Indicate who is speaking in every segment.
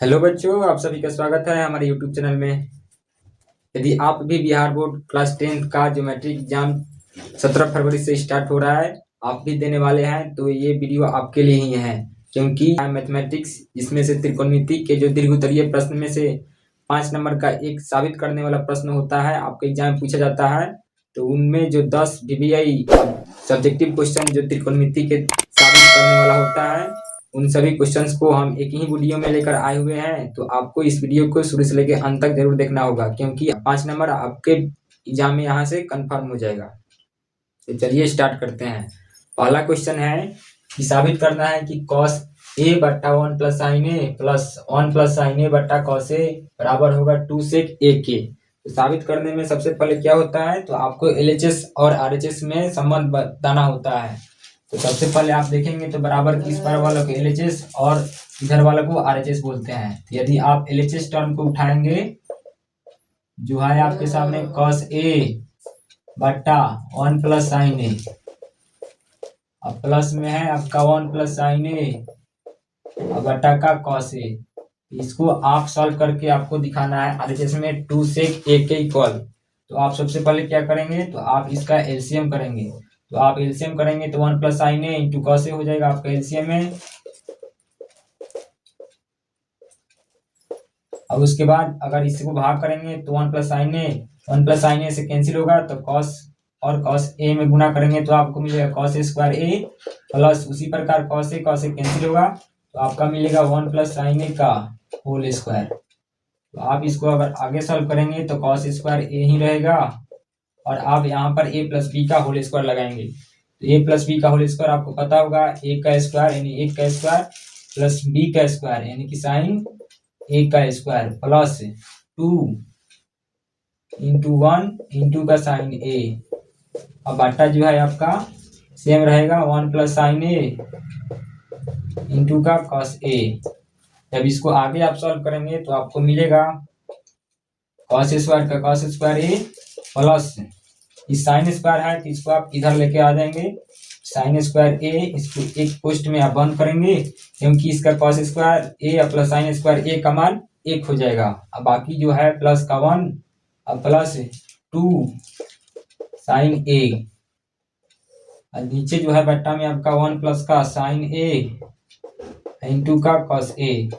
Speaker 1: Hello बच्चों, आप सभी का स्वागत है हमारे यूट्यूब चैनल में। यदि आप भी बिहार बोर्ड क्लास 10 का ज्योमेट्री एग्जाम 17 फरवरी से स्टार्ट हो रहा है, आप भी देने वाले हैं, तो ये वीडियो आपके लिए ही है। क्योंकि मैथमेटिक्स, इसमें से त्रिकोणमिति के जो दीर्घोत्तरीय प्रश्न में से 5 नंबर का एक साबित करने वाला प्रश्न होता है, आपके एग्जाम में पूछा जाता है। तो उनमें जो 10 डीबीआई सब्जेक्टिव क्वेश्चन जो त्रिकोणमिति के साबित करने वाला होता है, उन सभी क्वेश्चंस को हम एक ही वीडियो में लेकर आए हुए हैं। तो आपको इस वीडियो को शुरू से लेकर अंत तक जरूर देखना होगा, क्योंकि 5 नंबर आपके एग्जाम में यहाँ से कंफर्म हो जाएगा। तो चलिए स्टार्ट करते हैं। पहला क्वेश्चन है कि साबित करना है कि cos a बट्टा 1 plus sine A plus 1 plus sine A बट्टा cos a बराबर होगा 2 sec a के। तो साबित करने में सबसे पहले क्या होता है, तो आपको एलएचएस और आरएचएस में संबंध बताना होता है। तो सबसे पहले आप देखेंगे तो बराबर की इस पार वालों को एलएचएस और इधर वालों को आरएचएस बोलते हैं। तो यदि आप एलएचएस टर्म को उठाएंगे, जो है आपके सामने cos a बट्टा 1 प्लस साइन ए, अब प्लस में है आपका 1 प्लस साइन ए और बट्टा का cos a। इसको आप सॉल्व करके आपको दिखाना है आरएचएस में 2 sec a के इक्वल। तो आप सबसे पहले क्या करेंगे, तो आप इसका एलसीएम करेंगे। तो आप एलसीएम करेंगे तो 1 plus sine A into cos A हो जाएगा आपका एलसीएम में। अब उसके बाद अगर इसको भाग करेंगे तो 1 प्लस साइन ए से कैंसिल होगा, तो कॉस और कॉस ए में गुना करेंगे तो आपको मिलेगा cos A square A plus उसी प्रकार कॉस ए कैंसिल होगा, तो आपका मिलेगा 1 प्लस साइन ए का होल स्क्वायर। तो आप इसको अगर आगे सॉल्व करेंगे तो कॉस स्क्वायर ए ही रहेगा, और आप यहाँ पर ए प्लस बी का होल स्क्वायर लगाएंगे। तो ए प्लस बी का होल स्क्वायर आपको पता होगा, ए का स्क्वायर यानी 1 का स्क्वायर प्लस बी का स्क्वायर यानी कि साइन ए का स्क्वायर प्लस 2 इंटू 1 इंटू का साइन ए। अब बट्टा जो है आपका सेम रहेगा 1 प्लस साइन ए इंटू का कॉस ए। जब इसको आगे आप सॉल्व करेंगे तो आपको मिलेगा कॉस स्क्वायर का कॉस स्क्वायर ए प्लस इस साइन स्क्वायर है तो इसको आप इधर लेके आ जाएंगे, साइन स्क्वायर ए, इसको एक पोस्ट में आप बंद करेंगे, क्योंकि इसका cos square A plus sign square A का मान 1 हो जाएगा। अब बाकी जो है प्लस का 1 अब प्लस 2 साइन ए, और नीचे जो है बट्टा में आपका 1 प्लस का साइन ए इंटू का कॉस ए।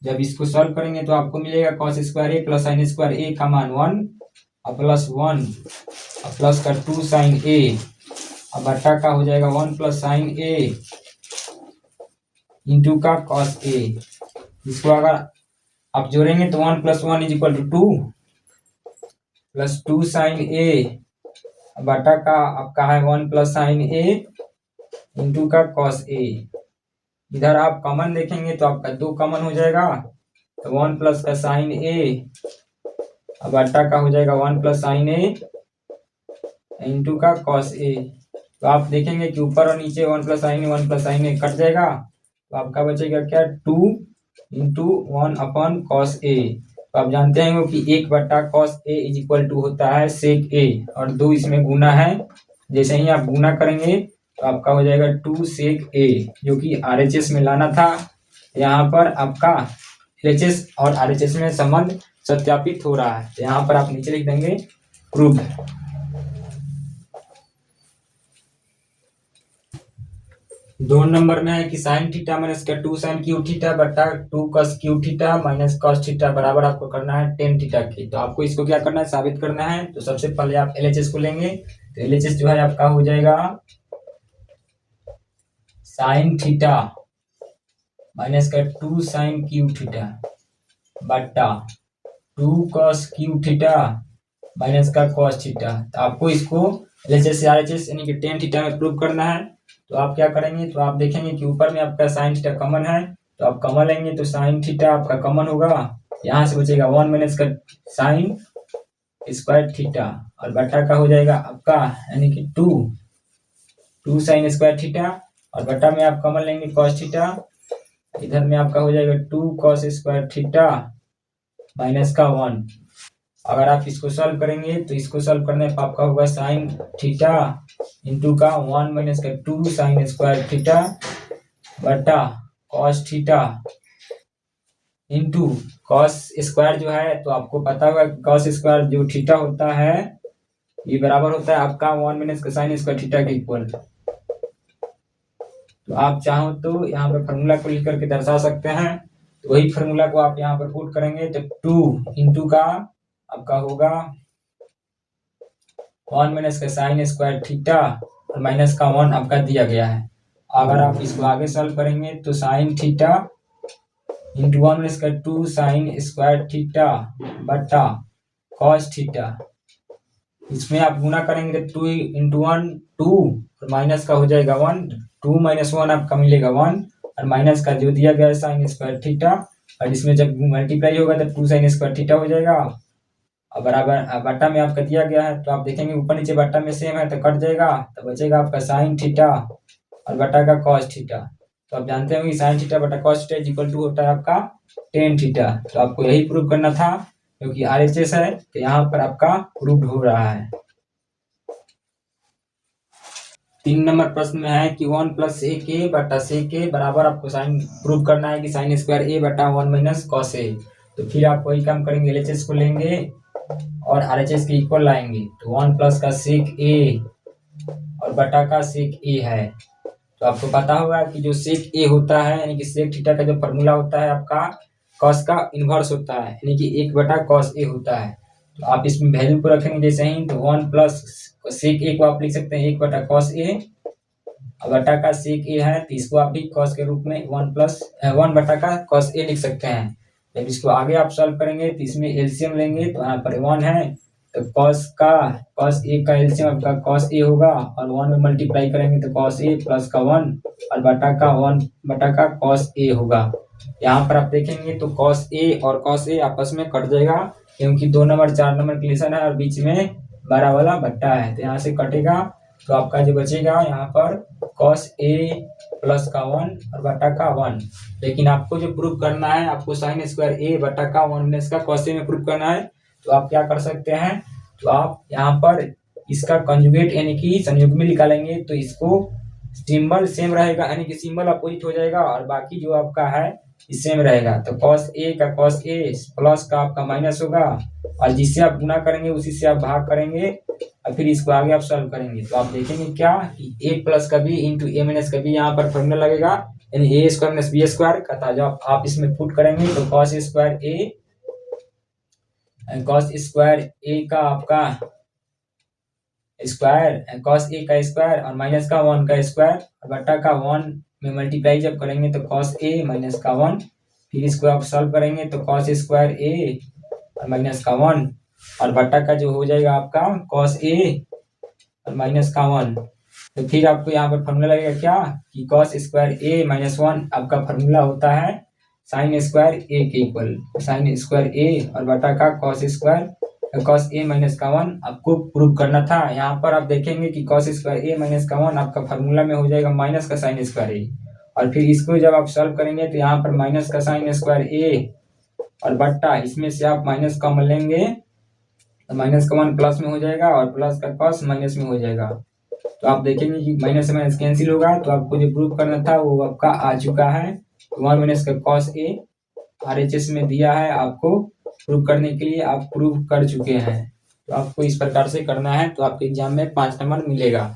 Speaker 1: जब इसको सॉल्व करेंगे तो आपको मिलेगा cos square A plus sign square A का मान 1 और प्लस 1 और प्लस का 2 साइन ए, अब बट्टा का हो जाएगा 1 प्लस साइन ए इंटू का कॉस ए। इसको अगर आप जोड़ेंगे तो 1 plus 1 is equal to 2 plus 2 sine A, बट्टा का आपका है 1 प्लस साइन ए इंटू का कॉस ए। इधर आप कॉमन देखेंगे तो आपका 2 कॉमन हो जाएगा, तो 1 प्लस का साइन ए अब बट्टा का हो जाएगा 1 प्लस साइन ए इंटू का कॉस ए। तो आप देखेंगे कि ऊपर और नीचे 1 प्लस साइन ए कट जाएगा, तो आपका बचेगा क्या 2 इंटू 1 अपॉन कॉस ए। तो आप जानते हैं कि 1 बट्टा cos A is equal to होता है सेक ए, और 2 इसमें गुना है। जैसे ही आप गुना करेंगे तो आपका हो जाएगा 2 सेक ए, जो कि आरएचएस में लाना था। यहाँ पर आपका एलएचएस और आरएचएस में संबंध सत्यापित हो रहा है। तो यहाँ पर आप नीचे लिख देंगे प्रूव्ड। 2 नंबर में है कि साइन थीटा माइनस का 2 साइन क्यू थीटा बट्टा 2 cos Q theta minus cos theta बराबर आपको करना है टेन थीटा की। तो आपको इसको क्या करना है, साबित करना है। तो सबसे पहले आप एलएचएस को लेंगे, तो एलएचएस जो है आपका हो जाएगा साइन थीटा माइनस का 2 साइन क्यू थीटा बट्टा 2 कॉस क्यू थीटा माइनस का कॉस थीटा। तो आपको इसको एलएचएस से आरएचएस यानी कि टेन थीटा में प्रूव करना है। तो आप क्या करेंगे, तो आप देखेंगे कि ऊपर में आपका साइन थीटा कॉमन है, तो आप कॉमन लेंगे तो साइन थीटा आपका कॉमन होगा, यहाँ से बचेगा 1 माइनस का साइन स्क्वायर थीटा और बट्टा का हो जाएगा आपका यानी कि 2 साइन स्क्वायर थीटा, और बट्टा में आप कॉमन लेंगे कॉस थीटा, इधर में आपका हो जाएगा 2 कॉस स्क्वायर थीटा माइनस का 1। अगर आप इसको सॉल्व करेंगे तो इसको सॉल्व करने पर आपका होगा साइन थीटा इंटू का 1 माइनस का 2 साइन स्क्वायर थीटा बटा cos theta into cos square जो है, तो आपको पता होगा कॉस स्क्वायर जो थीटा होता है ये बराबर होता है आपका 1 माइनस का साइन स्क्वायर थीटा के इक्वल। तो आप चाहो तो यहाँ पर फॉर्मूला को लिख करके दर्शा सकते हैं। तो वही फॉर्मूला को आप यहाँ पर पुट करेंगे तो 2 इंटू का आपका होगा 1 माइनस का साइन स्क्वायर थीटा और माइनस का 1 आपका दिया गया है। अगर आप इसको आगे सॉल्व करेंगे तो साइन थीटा इंटू 1 माइनस का 2 साइन स्क्वायर थीटा बटा कॉस थीटा, इसमें आप गुना करेंगे तो 2 इंटू 1 2 और माइनस का हो जाएगा 1, 2 माइनस 1 आपका मिलेगा 1 और माइनस का जो दिया गया है साइन स्क्वायर थीटा, और इसमें जब मल्टीप्लाई होगा तो 2 साइन स्क्वायर थीटा हो जाएगा। अब बराबर बट्टा में आपका दिया गया है तो आप देखेंगे ऊपर नीचे बट्टा में सेम है तो कट जाएगा, तो बचेगा आपका साइन थीटा और बटा का कॉस थीटा। तो आप जानते होंगे साइन थीटा बटा cos theta is equal to होता है आपका टेन थीटा। तो आपको यही प्रूव करना था क्योंकि RHS है तो यहाँ पर आपका प्रूव हो रहा है। 3 नंबर प्रश्न में है कि 1 प्लस ए के बटा से के बराबर आपको साइन प्रूव करना है कि साइन स्क्वायर ए बटा 1 माइनस कॉस ए। तो फिर आप वही काम करेंगे, LHS को लेंगे और RHS के इक्वल लाएंगे। तो 1 प्लस का सेक ए और बटा का सेक ए है। तो आपको पता होगा कि जो सेक ए होता है यानी कि सेक थीटा का जो फॉर्मूला होता है आपका कॉस का इन्वर्स होता है यानी कि 1 बटा कॉस ए होता है। तो आप इसमें वैल्यू को रखेंगे जैसे ही तो 1 प्लस सेक ए को आप लिख सकते हैं 1 बटा कॉस ए और बटा का सेक ए है तो इसको आप भी कॉस के रूप में 1 बटा का कॉस ए लिख सकते हैं। जब इसको आगे आप सॉल्व करेंगे तो इसमें एलसीएम लेंगे तो यहाँ पर 1 है तो कॉस ए का एलसीएम आपका कॉस ए होगा और 1 में मल्टीप्लाई करेंगे तो कॉस ए प्लस का 1 और बटा का 1 बटा का कॉस ए होगा। यहाँ पर आप देखेंगे तो कॉस ए और कॉस ए आपस में कट जाएगा क्योंकि 2 नंबर 4 नंबर रिलेशन है और बीच में बड़ा वाला बट्टा है तो यहाँ से कटेगा। तो आपका जो बचेगा यहाँ पर कॉस ए प्लस का 1 और बटा का 1। लेकिन आपको जो प्रूफ करना है आपको साइन स्क्वायर ए बटा का 1 माइनस का कॉस ए में प्रूफ करना है। तो आप क्या कर सकते हैं, तो आप यहाँ पर इसका कंजुगेट यानी कि संयुग्मी निकालेंगे तो इसको सिंबल सेम रहेगा यानी कि सिंबल अपोजिट हो जाएगा और बाकी जो आपका है सेम रहेगा। तो कॉस ए का कॉस ए प्लस का आपका माइनस होगा और जिससे आप गुना करेंगे उसी से आप भाग करेंगे और फिर इसको आगे आप सॉल्व करेंगे। तो आप देखेंगे क्या कि ए प्लस का बी इंटू ए माइनस का बी यहाँ पर फॉर्मूला लगेगा यानी ए स्क्वायर माइनस बी स्क्वायर का था। जब आप इसमें पुट करेंगे तो कॉस स्क्वायर ए का आपका स्क्वायर कॉस ए का स्क्वायर और माइनस का 1 का स्क्वायर और बटा का 1 में मल्टीप्लाई जब करेंगे तो कॉस ए माइनस का 1। फिर इसको आप सॉल्व करेंगे तो कॉस स्क्वायर ए और माइनस का 1 और बटा का जो हो जाएगा आपका कॉस ए और माइनस का 1। तो फिर आपको यहाँ पर फॉर्मूला लगेगा क्या कि कॉस स्क्वायर ए माइनस 1 आपका फॉर्मूला होता है साइन स्क्वायर ए के इक्वल। साइन स्क्वायर ए और बटा का cos square cos A minus का 1 आपको प्रूव करना था। यहाँ पर आप देखेंगे कि कॉस स्क्वायर ए माइनस का 1 आपका फॉर्मूला में हो जाएगा माइनस का साइन स्क्वायर ए और फिर इसको जब आप सॉल्व करेंगे तो यहाँ पर माइनस का साइन स्क्वायर ए और बट्टा इसमें से आप माइनस कॉमन लेंगे तो माइनस का 1 प्लस में हो जाएगा और प्लस का कॉस माइनस में हो जाएगा। तो आप देखेंगे कि माइनस से माइनस कैंसिल होगा। तो आपको जो प्रूव करना था वो आपका आ चुका है। 1 माइनस का कॉस ए RHS में दिया है आपको प्रूव करने के लिए, आप प्रूव कर चुके हैं। तो आपको इस प्रकार से करना है तो आपके एग्जाम में 5 नंबर मिलेगा।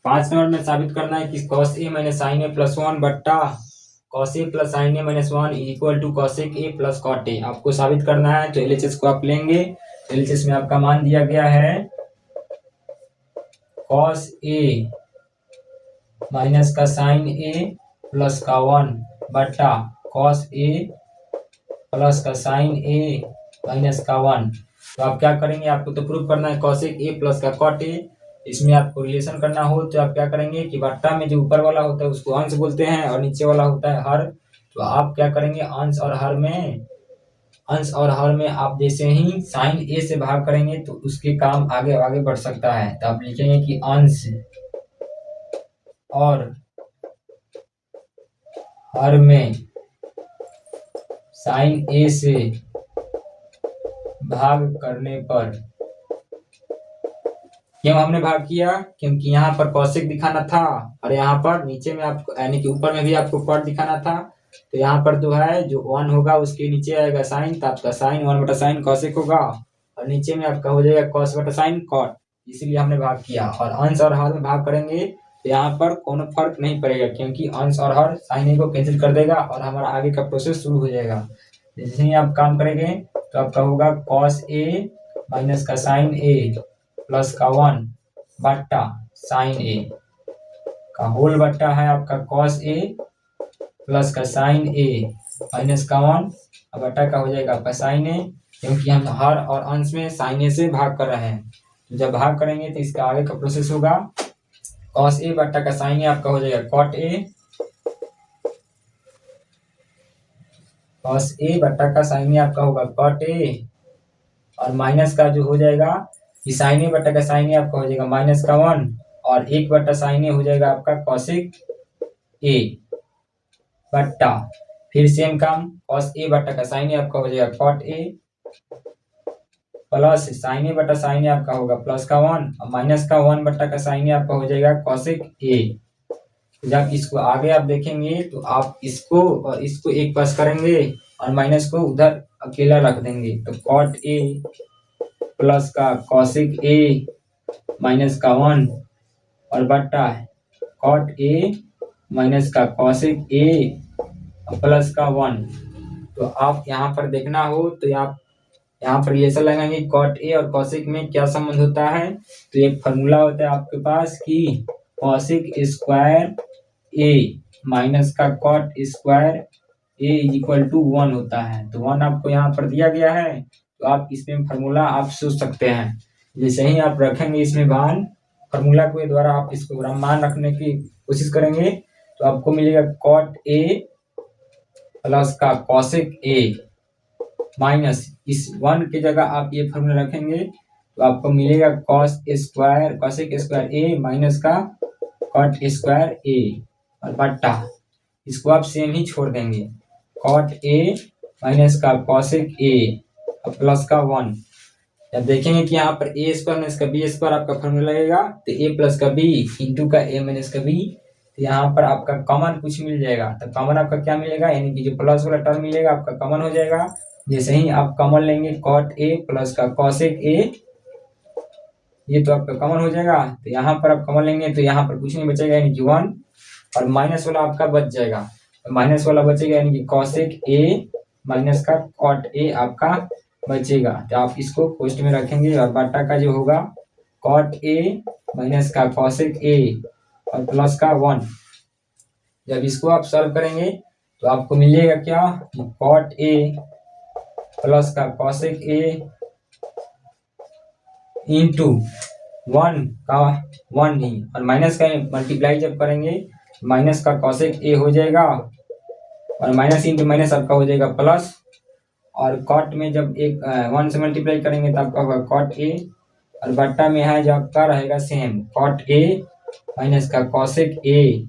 Speaker 1: 5 नंबर में साबित करना है कि cos a minus sine A plus 1 बट्टा cos a plus sine A minus 1 equal to cosec a plus cot a आपको साबित करना है। तो LHS को आप लेंगे। LHS में आपका मान दिया गया है cos a माइनस का साइन a प्लस का 1 बट्टा cos a प्लस का साइन a माइनस का 1। तो आप क्या करेंगे, आपको तो प्रूव करना है cosec a प्लस का cot a। इसमें आपको रिलेशन करना हो तो आप क्या करेंगे कि बट्टा में जो ऊपर वाला होता है उसको अंश बोलते हैं और नीचे वाला होता है हर। तो आप क्या करेंगे, अंश और हर में आप जैसे ही साइन ए से भाग करेंगे तो उसके काम आगे आगे बढ़ सकता है। तो आप लिखेंगे कि अंश और हर में साइन ए से भाग करने पर, क्यों हमने भाग किया, क्योंकि यहाँ पर कौशिक दिखाना था और यहाँ पर नीचे में आपको यानी कि ऊपर में भी आपको कॉट दिखाना था। तो यहाँ पर जो है जो 1 होगा उसके नीचे आएगा साइन, तो आपका साइन 1 बटा साइन कौशिक होगा और नीचे में आपका हो जाएगा कॉस बटा साइन कॉट। इसीलिए हमने भाग किया। और अंश और हर में भाग करेंगे तो यहाँ पर कोनो फर्क नहीं पड़ेगा, क्योंकि अंश और हर साइन ए को कैंसिल कर देगा और हमारा आगे का प्रोसेस शुरू हो जाएगा। जैसे ही आप काम करेंगे तो आपका होगा कॉस ए माइनस का साइन ए प्लस का 1 बट्टा साइन ए का होल बट्टा है आपका कॉस ए प्लस का साइन ए माइनस का 1 और बट्टा का हो जाएगा आपका साइन ए, क्योंकि हम हर और अंश में साइन ए से भाग कर रहे हैं। तो जब भाग करेंगे तो इसका आगे का प्रोसेस होगा कॉस ए बट्टा का साइन ए आपका हो जाएगा कॉट ए, कॉस ए बट्टा का साइन ए आपका होगा कॉट ए और माइनस का जो हो जाएगा कि साइन ए बट्टा का साइन ए आपका हो जाएगा माइनस का 1 और 1 बट्टा साइन ए हो जाएगा आपका कॉसिक ए बट्टा फिर सेम काम कॉस ए बट्टा का साइन ए आपका हो जाएगा cot A plus sine A बट्टा साइन ए आपका होगा प्लस का 1 और माइनस का 1 बट्टा का साइन ए आपका हो जाएगा कॉसिक ए। जब इसको आगे आप देखेंगे तो आप इसको और इसको एक पास करेंगे और माइनस को उधर अकेला रख देंगे। तो कॉट ए प्लस का कॉसिक ए माइनस का 1 और बट्टा कॉट ए माइनस का कॉसिक ए प्लस का 1। तो आप यहाँ पर देखना हो तो आप यहाँ पर रिलेशन लगाएंगे कॉट ए और कॉसिक में क्या संबंध होता है। तो एक फॉर्मूला होता है आपके पास कि कॉसिक स्क्वायर ए माइनस का cot square A equal to 1 होता है। तो 1 आपको यहाँ पर दिया गया है, तो आप इसमें फार्मूला आप सोच सकते हैं। जैसे ही आप रखेंगे इसमें मान फार्मूला के द्वारा आप इसको मान रखने की कोशिश करेंगे तो आपको मिलेगा कॉट ए प्लस का कॉसिक ए माइनस इस 1 की जगह आप ये फार्मूला रखेंगे तो आपको मिलेगा cos square cosec square A minus का कॉट स्क्वायर ए और बट्टा इसको आप सेम ही छोड़ देंगे कॉट ए माइनस का कॉसिक ए प्लस का 1। जब देखेंगे कि यहाँ पर ए स्क्वायर माइनस का बी स्क्वायर आपका फॉर्मूला लगेगा तो ए प्लस का बी इंटू का ए माइनस का बी, तो यहाँ पर आपका कॉमन कुछ मिल जाएगा। तो कॉमन आपका क्या मिलेगा, यानी कि जो प्लस वाला टर्म मिलेगा आपका कॉमन हो जाएगा। जैसे ही आप कॉमन लेंगे कॉट ए प्लस का कॉसेक ए, ये तो आपका कॉमन हो जाएगा। तो यहाँ पर आप कॉमन लेंगे तो यहाँ पर कुछ नहीं बचेगा यानी कि 1 और माइनस वाला आपका बच जाएगा। तो माइनस वाला बचेगा यानी कि कॉसेक ए माइनस का कॉट ए आपका बचेगा। तो आप इसको पोस्ट में रखेंगे और बट्टा का जो होगा कॉट ए माइनस का कॉसेक ए और प्लस का 1। जब इसको आप सॉल्व करेंगे तो आपको मिलेगा क्या, कॉट ए प्लस का कॉसेक ए इंटू 1 का 1 नहीं और माइनस का मल्टीप्लाई जब करेंगे माइनस का कॉसेक ए हो जाएगा और माइनस इंटू माइनस आपका हो जाएगा प्लस और कॉट में जब एक 1 से मल्टीप्लाई करेंगे तो आपका होगा कॉट ए और बट्टा में है जो आपका रहेगा सेम कॉट ए माइनस का कॉसेक ए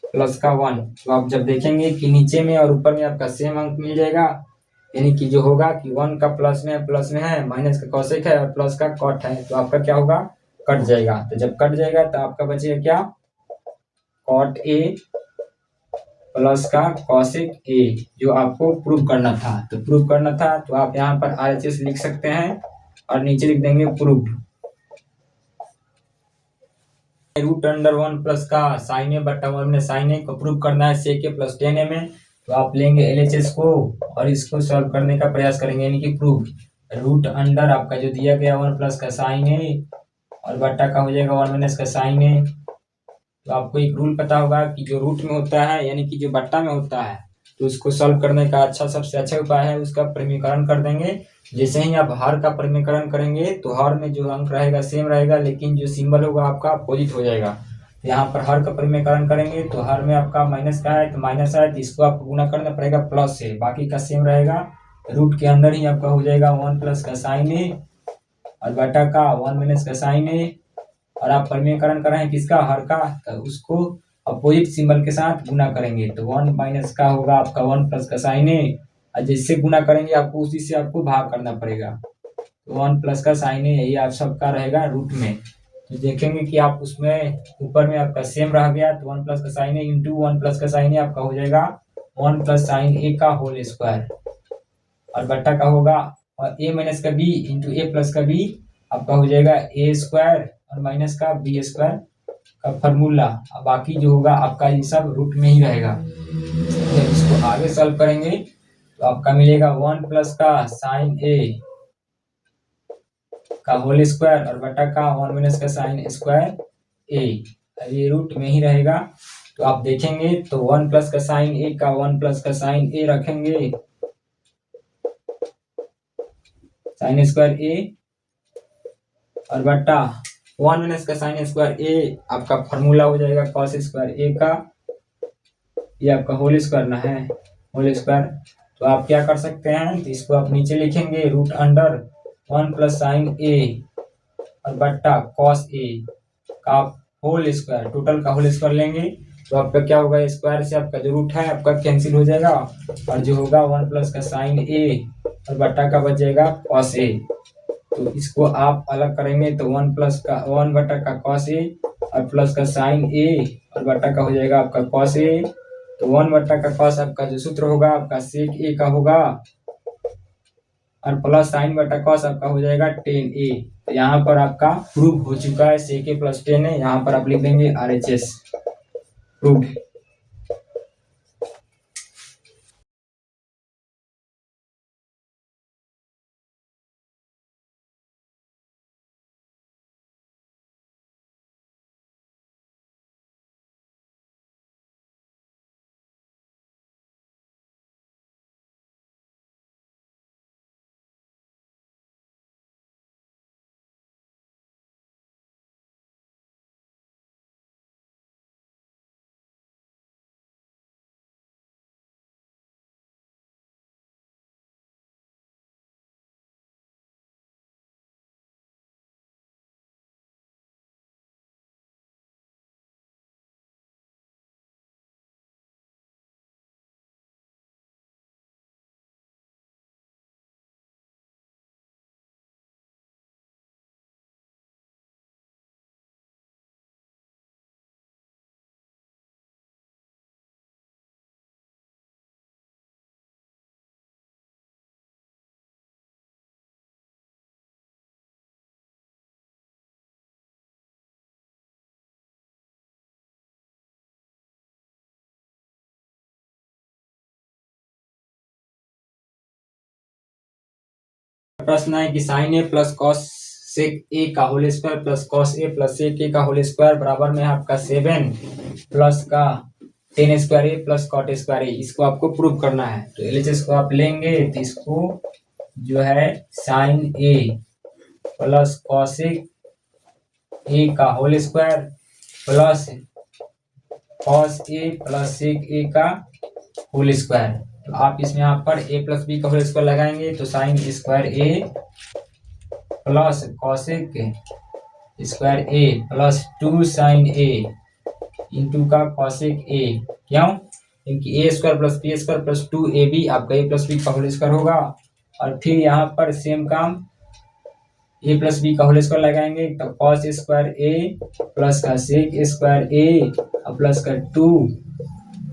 Speaker 1: प्लस का 1। तो आप जब देखेंगे कि नीचे में और ऊपर में आपका सेम अंक मिल जाएगा, यानी कि जो होगा कि 1 का प्लस में है माइनस का कॉसेक है और प्लस का कॉट है, तो आपका क्या होगा कट जाएगा। तो जब कट जाएगा तो आपका बचेगा क्या, कॉट ए प्लस का कॉसेक ए जो आपको प्रूव करना था। तो प्रूव करना था तो आप यहाँ पर RHS लिख सकते हैं और नीचे लिख देंगे प्रूव्ड। रूट अंडर 1 प्लस का साइन ए बटा 1 में साइन ए को प्रूव करना है सेक ए प्लस टेन ए में, तो आप लेंगे एलएचएस को और इसको सॉल्व करने का प्रयास करेंगे, यानी कि प्रूव रूट अंडर आपका जो दिया गया 1 प्लस का साइन ए और बट्टा का हो जाएगा 1 माइनस का साइन ए। तो आपको एक रूल पता होगा कि जो रूट में होता है यानी कि जो बट्टा में होता है तो उसको सॉल्व करने का सबसे अच्छा उपाय है उसका परिमीकरण कर देंगे। जैसे ही आप हर का परिमीकरण करेंगे तो हर में जो अंक रहेगा सेम रहेगा, लेकिन जो सिंबल होगा आपका अपोजिट हो जाएगा। यहाँ पर हर का परिमीकरण करेंगे तो हर में आपका माइनस का है तो माइनस है, तो इसको आपको गुना करना पड़ेगा प्लस से, बाकी का सेम रहेगा। रूट के अंदर ही आपका हो जाएगा 1 प्लस का साइन ए और बटा का 1 माइनस का साइन ए, और आप परिमीकरण कर रहे हैं किसका, हर का, तो उसको अपोजिट सिंबल के साथ गुना करेंगे तो 1 माइनस का होगा आपका 1 प्लस का साइन ए, और जिससे गुना करेंगे आपको उसी से आपको भाग करना पड़ेगा। तो 1 प्लस का साइन ए यही आप सबका रहेगा रूट में। तो देखेंगे कि आप उसमें ऊपर में आपका सेम रह गया तो 1 प्लस का साइन ए इंटू 1 प्लस का साइन ए आपका हो जाएगा 1 प्लस साइन ए का होल स्क्वायर, और बट्टा का होगा और ए माइनस का बी इंटू ए प्लस का बी आपका हो जाएगा ए स्क्वायर और माइनस का बी स्क्वायर का फॉर्मूला। बाकी जो होगा आपका ये सब रूट में ही रहेगा। जब इसको आगे सॉल्व करेंगे तो आपका मिलेगा 1 प्लस का साइन ए का होल स्क्वायर और बटा का 1 माइनस का साइन स्क्वायर ए, ये रूट में ही रहेगा। तो आप देखेंगे तो 1 प्लस का साइन ए का 1 प्लस का साइन ए रखेंगे साइन स्क्वायर ए और बटा 1 माइनस का साइन स्क्वायर ए आपका फॉर्मूला हो जाएगा कॉस स्क्वायर ए का, ये आपका होल स्क्वायर ना है, होल स्क्वायर। तो आप क्या कर सकते हैं, तो इसको आप नीचे लिखेंगे रूट अंडर 1 प्लस साइन ए और बट्टा कॉस ए का होल स्क्वायर, टोटल का होल स्क्वायर लेंगे तो आपका क्या होगा, स्क्वायर से आपका जो रूट है आपका कैंसिल हो जाएगा और जो होगा 1 प्लस का साइन ए और बट्टा का बच जाएगा कॉस ए। तो इसको आप अलग करेंगे तो 1 प्लस का 1 बटा का कॉस ए और प्लस का साइन ए और बटा का हो जाएगा आपका कॉस ए। तो 1 बटा का कॉस आपका जो सूत्र होगा आपका सेक ए का होगा और प्लस साइन बटा कॉस आपका हो जाएगा टेन ए। तो यहाँ पर आपका प्रूव हो चुका है सेक ए प्लस टेन है, यहाँ पर आप लिख देंगे RHS प्रूव्ड। प्रश्न है कि sign A plus cos sec A का whole square plus cos A plus sec A का होल स्क्वायर बराबर में आपका 7 प्लस का ten square A plus cot square ए, इसको आपको प्रूव करना है। तो एलएचएस को आप लेंगे तो इसको जो है sine A plus cosec A का whole square plus cos A plus sec A का होल स्क्वायर। तो आप इसमें यहाँ पर ए प्लस बी का होल स्क्वायर लगाएंगे तो sine square A plus cosec square A plus 2 sine A into का कॉसेक ए, क्यों, क्योंकि A square plus B square plus 2ab आपका ए प्लस बी का होल स्क्वायर होगा। और फिर यहाँ पर सेम काम ए प्लस बी का होल स्क्वायर लगाएंगे तो कॉस स्क्वायर ए प्लस का सेक स्क्वायर ए और प्लस का 2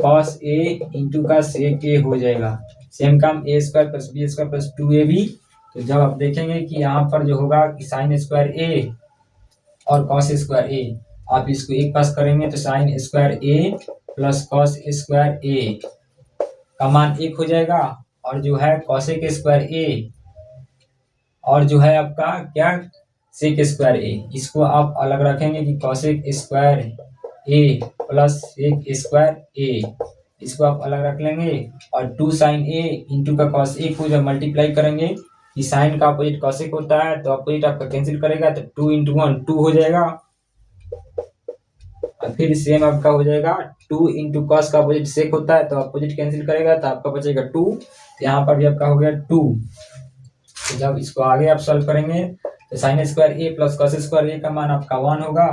Speaker 1: कॉस ए इंटू का सेक ए हो जाएगा। सेम काम A square plus B square plus 2ab। तो जब आप देखेंगे कि यहाँ पर जो होगा कि साइन स्क्वायर ए और कॉस स्क्वायर ए आप इसको एक पास करेंगे तो sine square A plus cos square A का मान 1 हो जाएगा, और जो है कॉसेक स्क्वायर ए और जो है आपका क्या सेक स्क्वायर ए, इसको आप अलग रखेंगे कि cosec square A plus sec square ए, इसको आप अलग रख लेंगे। और 2 साइन ए इंटू का कॉस ए को जब मल्टीप्लाई करेंगे कि साइन का अपोजिट कॉसेक होता है तो अपोजिट आपका कैंसिल करेगा तो 2 इंटू 1 2 हो जाएगा। और फिर सेम आपका हो जाएगा 2 इंटू कॉस का अपोजिट सेक होता है तो अपोजिट कैंसिल करेगा तो आपका बचेगा 2, तो यहाँ पर भी आपका हो गया 2। तो जब इसको आगे आप सॉल्व करेंगे तो sine square A plus cos square A का मान आपका 1 होगा,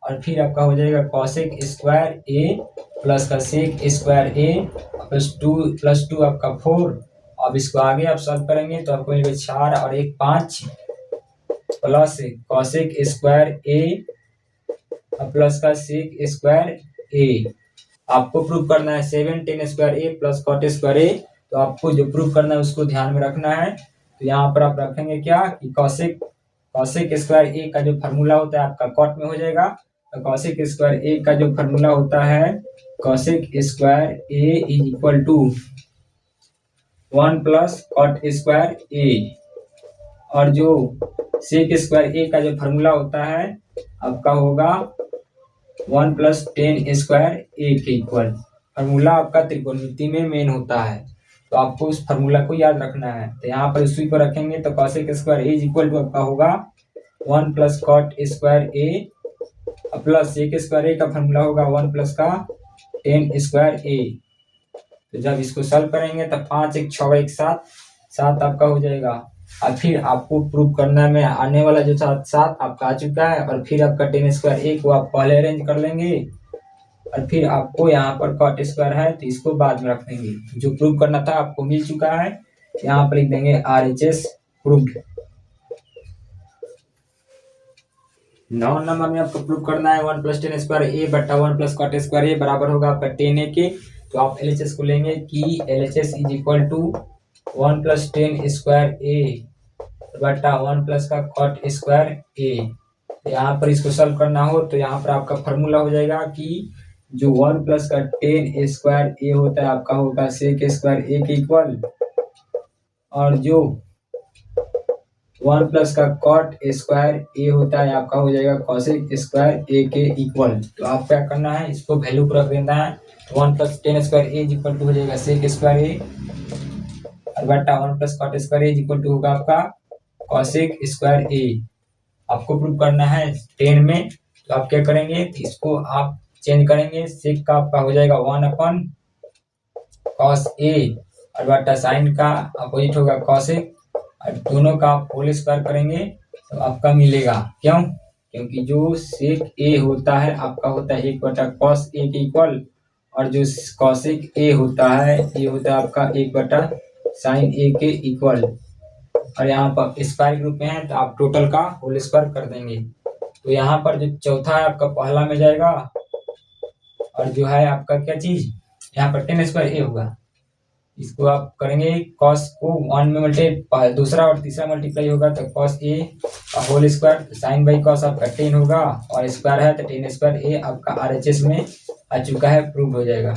Speaker 1: और फिर आपका हो जाएगा कॉसेक स्क्वायर ए प्लस का सेक स्क्वायर ए प्लस टू आपका 4। अब इसको आगे आप सॉल्व करेंगे तो आपको मिलेगा 4 और 1 5 plus cosec square A plus का सेक स्क्वायर ए। आपको प्रूव करना है 7 tan square A plus cot square ए, तो आपको जो प्रूव करना है उसको ध्यान में रखना है। तो यहाँ पर आप रखेंगे क्या कि कॉसेक स्क्वायर ए का जो फार्मूला होता है आपका कॉट में हो जाएगा, तो कॉसेक स्क्वायर ए का जो फार्मूला होता है cosec square A is equal to 1 plus cot square A, और जो सेक स्क्वायर ए का जो फार्मूला होता है आपका होगा 1 प्लस tan स्क्वायर ए के इक्वल। फार्मूला आपका त्रिकोणमिति में मेन होता है, तो आपको उस फार्मूला को याद रखना है। तो यहाँ पर उसी को रखेंगे तो cosec square A is equal to आपका होगा 1 plus cot square A plus sec square A का फार्मूला होगा 1 प्लस का tan स्क्वायर ए। तो जब इसको सॉल्व करेंगे तो 5 1 6 1 7 आपका हो जाएगा। और फिर आपको प्रूव करना में आने वाला जो 7 आपका आ चुका है, और फिर आपका tan स्क्वायर ए को आप पहले अरेंज कर लेंगे, और फिर आपको यहाँ पर कॉट स्क्वायर है तो इसको बाद में रख देंगे। जो प्रूव करना था आपको मिल चुका है, यहाँ पर लिख देंगे RHS प्रूव्ड। 9 नंबर में आपको प्रूव करना है 1 प्लस tan स्क्वायर ए बटा 1 प्लस कॉट स्क्वायर ए बराबर होगा आपका tan ए के। तो आप LHS को लेंगे कि LHS is equal to 1 plus tan square A बटा 1 प्लस का कॉट स्क्वायर ए। तो यहाँ पर इसको सॉल्व करना हो तो यहाँ पर आपका फार्मूला हो जाएगा कि जो 1 प्लस का tan स्क्वायर ए होता है आपका होगा सेक स्क्वायर ए के इक्वल, और जो 1 प्लस का कॉट स्क्वायर ए होता है आपका हो जाएगा कॉसेक स्क्वायर ए के इक्वल। तो आप क्या करना है, इसको वैल्यू पर रख देना है। 1 plus tan square A is equal to हो जाएगा सेक स्क्वायर ए और बटा 1 plus cot square A is equal to होगा आपका कॉसेक स्क्वायर ए। आपको प्रूव करना है 10 में, तो आप क्या करेंगे, तो इसको आप चेंज करेंगे। सेक का आपका हो जाएगा 1 अपन कॉस ए और बटा साइन का अपोजिट होगा कॉसेक, और दोनों का आप होल स्क्वायर करेंगे तो आपका मिलेगा। क्यों? क्योंकि जो सेक ए होता है आपका होता है 1 बटा कॉस ए के इक्वल, और जो कॉसेक ए होता है ये होता है आपका 1 बटा साइन ए के इक्वल। और यहाँ पर स्क्वायर ग्रुप में है तो आप टोटल का होल स्क्वायर कर देंगे। तो यहाँ पर जो चौथा है आपका पहला में जाएगा, और जो है आपका क्या चीज यहाँ पर tan स्क्वायर ए होगा, इसको आप करेंगे कॉस को 1 में मल्टीप्लाई, दूसरा और तीसरा मल्टीप्लाई होगा तो cos A whole square, sine by cos आपका 10 होगा, और स्क्वायर है तो tan स्क्वायर ए आपका RHS में आ चुका है, प्रूव हो जाएगा।